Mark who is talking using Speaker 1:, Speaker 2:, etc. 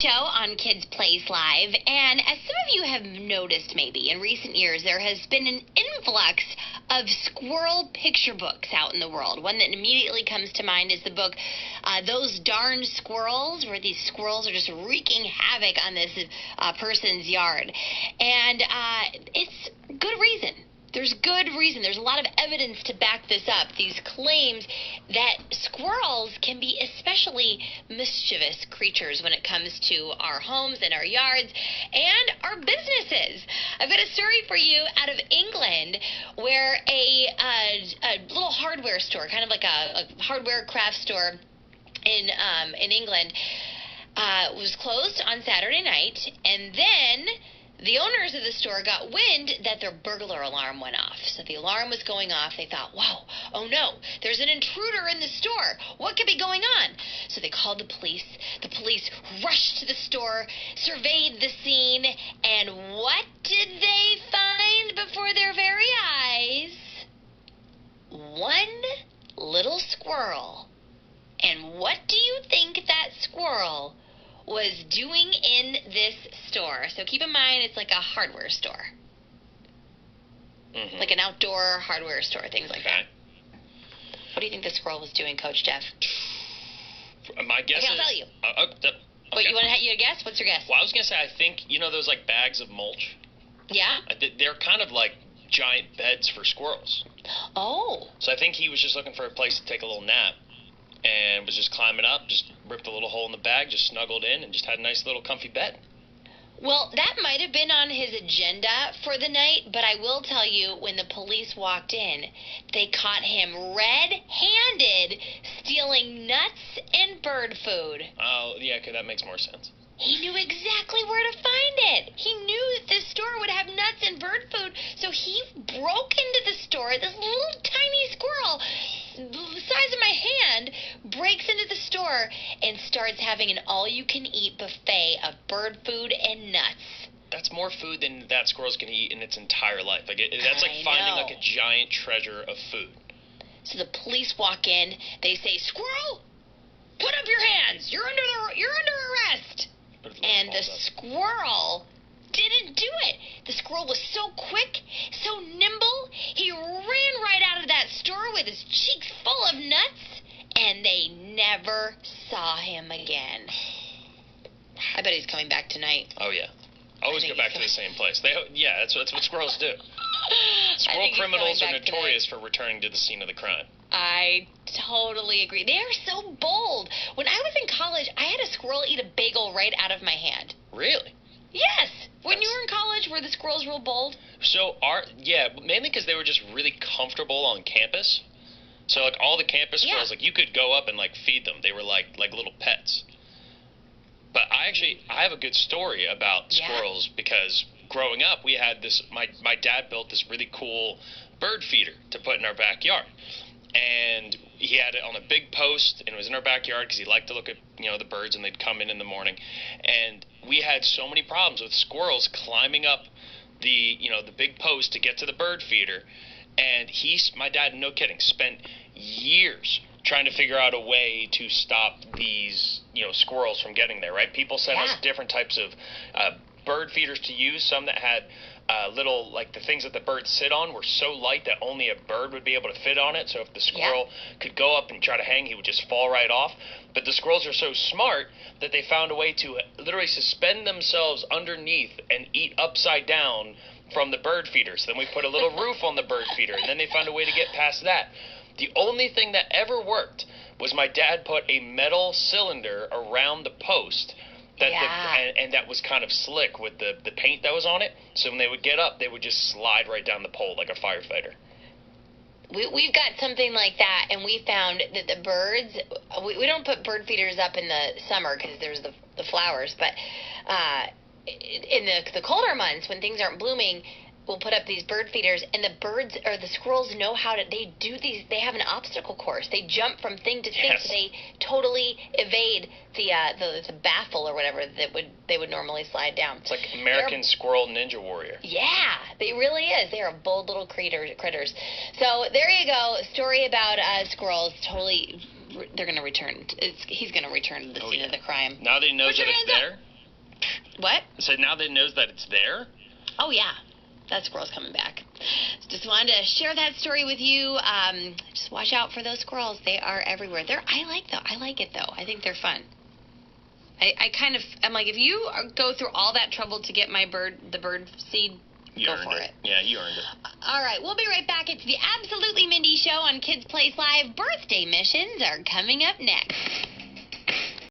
Speaker 1: Show on Kids Place Live, and as some of you have noticed maybe in recent years, there has been an influx of squirrel picture books out in the world. One that immediately comes to mind is the book Those Darn Squirrels, where these squirrels are just wreaking havoc on this person's yard. And it's good reason. There's good reason. There's a lot of evidence to back this up. These claims that squirrels can be especially mischievous creatures when it comes to our homes and our yards and our businesses. I've got a story for you out of England where a little hardware store, kind of like a hardware craft store in England, was closed on Saturday night, and then the owners of the store got wind that their burglar alarm went off. So the alarm was going off. They thought, wow, oh no, there's an intruder in the store. What could be going on? So they called the police. The police rushed to the store, surveyed the scene, and what did they find before their very eyes? One little squirrel. And what do you think that squirrel was doing in this store? So keep in mind, it's like a hardware store. Like an outdoor hardware store, things like that. What do you think the squirrel was doing, Coach Jeff?
Speaker 2: My guess
Speaker 1: is... I'll tell you.
Speaker 2: Okay.
Speaker 1: Wait, you want to guess? What's your guess?
Speaker 2: Well, I was going to say, I think, you know those like bags of mulch?
Speaker 1: Yeah?
Speaker 2: They're kind of like giant beds for squirrels.
Speaker 1: Oh.
Speaker 2: So I think he was just looking for a place to take a little nap. And was just climbing up, just ripped a little hole in the bag, just snuggled in, and just had a nice little comfy bed.
Speaker 1: Well, that might have been on his agenda for the night, but I will tell you, when the police walked in, they caught him red-handed stealing nuts and bird food.
Speaker 2: Oh, yeah, okay, that makes more sense.
Speaker 1: He knew exactly where to find it. He knew that this store would have nuts and bird food, so he broke into the store. This little tiny squirrel, the size of my hand, breaks into the store and starts having an all-you-can-eat buffet of bird food and nuts.
Speaker 2: That's more food than that squirrel's going to eat in its entire life. That's like finding like a giant treasure of food.
Speaker 1: So the police walk in. They say, "Squirrel, put up your hands. You're under arrest." And the squirrel didn't do it. The squirrel was so quick, so nimble, he ran right out of that store with his cheeks full of nuts, and they never saw him again. I bet he's coming back tonight.
Speaker 2: Oh, yeah. Always go back to the same place. That's what squirrels do. Squirrel criminals are notorious for returning to the scene of the crime.
Speaker 1: I totally agree. They are so bold. When I was in college, I had a squirrel eat a bagel right out of my hand.
Speaker 2: Really?
Speaker 1: Yes. When you were in college, were the squirrels real bold?
Speaker 2: So, mainly because they were just really comfortable on campus. So, like, all the campus squirrels, like, you could go up and, like, feed them. They were like little pets. But I have a good story about squirrels because growing up, we had this, my dad built this really cool bird feeder to put in our backyard. And he had it on a big post, and it was in our backyard because he liked to look at, the birds, and they'd come in the morning. And we had so many problems with squirrels climbing up the big post to get to the bird feeder. And my dad, no kidding, spent years trying to figure out a way to stop these, squirrels from getting there, right? People sent us different types of bird feeders to use, some that had little, like the things that the birds sit on were so light that only a bird would be able to fit on it. So if the squirrel could go up and try to hang, he would just fall right off. But the squirrels are so smart that they found a way to literally suspend themselves underneath and eat upside down from the bird feeder. So then we put a little roof on the bird feeder, and then they found a way to get past that. The only thing that ever worked was my dad put a metal cylinder around the post and that was kind of slick with the paint that was on it. So when they would get up, they would just slide right down the pole like a firefighter.
Speaker 1: We've got something like that, and we found that the birds, we don't put bird feeders up in the summer because there's the flowers, but in the colder months when things aren't blooming, we'll put up these bird feeders, and the birds or the squirrels know how to, they have an obstacle course. They jump from thing to thing, so they totally evade the baffle or whatever that they would normally slide down.
Speaker 2: It's like American Squirrel Ninja Warrior.
Speaker 1: Yeah, they really is. They are bold little critters. So there you go. A story about squirrels. Totally, they're going to return. He's going to return to the scene of the crime.
Speaker 2: Now that he knows that it's there,
Speaker 1: What?
Speaker 2: So now that it knows that it's there?
Speaker 1: Oh, yeah. That squirrel's coming back. Just wanted to share that story with you. Just watch out for those squirrels. They are everywhere. I like it, though. I think they're fun. I'm like, if you go through all that trouble to get the bird seed, go for it.
Speaker 2: Yeah, you earned it.
Speaker 1: All right, we'll be right back. It's the Absolutely Mindy Show on Kids Place Live. Birthday missions are coming up next.